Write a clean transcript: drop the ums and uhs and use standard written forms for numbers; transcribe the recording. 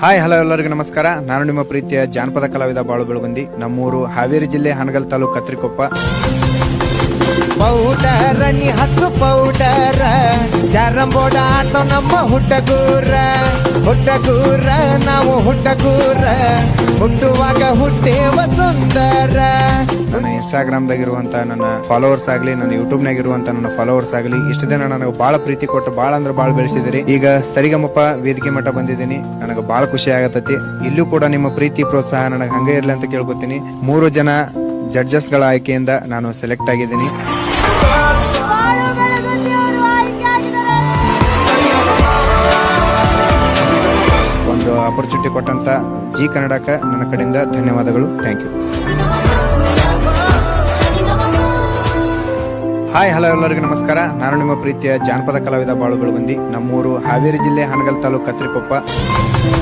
Hi hello ಎಲ್ಲರಿಗೂ ನಮಸ್ಕಾರ. ನಾನು ನಿಮ್ಮ ಪ್ರೀತಿಯ ಜಾನಪದ ಕಲಾವಿದ ಬಾಳು ಬೆಳಗುಂದಿ. ನಮ್ಮೂರು ಹಾವೇರಿ ಜಿಲ್ಲೆ ಹಾನಗಲ್ ತಾಲೂಕು ಕತ್ರಿಕೊಪ್ಪ. ಪೌಡರ್ ನೀ ಹತ್ತು ಪೌಡರ್ ಕ್ಯಾರಂಬೋರ್ಡ್ ಆಟೋ ನಮ್ಮ ಹುಟ್ಟಗೂರ ನಾವು ಹುಟ್ಟಗೂರ ಹುಟ್ಟುವಾಗ ಹುಟ್ಟೇವ ಸುಂದರ. ನನ್ನ ಇನ್ಸ್ಟಾಗ್ರಾಮ್ದಾಗಿರುವಂತ ನನ್ನ ಫಾಲೋವರ್ಸ್ ಆಗ್ಲಿ, ನನ್ನ ಯೂಟ್ಯೂಬ್ನಾಗಿರುವಂತ ನನ್ನ ಫಾಲೋವರ್ಸ್ ಆಗ್ಲಿ, ಇಷ್ಟು ದಿನ ನನಗೆ ಬಹಳ ಪ್ರೀತಿ ಕೊಟ್ಟು ಬಹಳ ಅಂದ್ರೆ ಬಹಳ ಬೆಳೆಸಿದಿರಿ. ಈಗ ಸರಿಗಮಪ ವೇದಿಕೆ ಮಟ್ಟ ಬಂದಿದ್ದೀನಿ. ನನಗೆ ಬಹಳ ಖುಷಿ ಆಗತೈತಿ. ಇಲ್ಲೂ ಕೂಡ ನಿಮ್ಮ ಪ್ರೀತಿ ಪ್ರೋತ್ಸಾಹ ನನಗೆ ಹಂಗೆ ಇರ್ಲಿ ಅಂತ ಕೇಳ್ಕೊತೀನಿ. 3 ಜನ ಜಡ್ಜಸ್ ಗಳ ಆಯ್ಕೆಯಿಂದ ನಾನು ಸೆಲೆಕ್ಟ್ ಆಗಿದ್ದೀನಿ. ಒಂದು ಅಪರ್ಚುನಿಟಿ ಕೊಟ್ಟಂತ ಜಿ ಕನ್ನಡಕ ನನ್ನ ಕಡೆಯಿಂದ ಧನ್ಯವಾದಗಳು. Thank you. ಹಾಯ್ ಹಲೋ ಎಲ್ಲರಿಗೂ ನಮಸ್ಕಾರ. ನಾನು ನಿಮ್ಮ ಪ್ರೀತಿಯ ಜಾನಪದ ಕಲಾವಿದ ಬಾಳು ಬೆಳಗುಂದಿ. ನಮ್ಮೂರು ಹಾವೇರಿ ಜಿಲ್ಲೆ ಹಾನಗಲ್ ತಾಲೂಕು ಕತ್ರಿಕೊಪ್ಪ.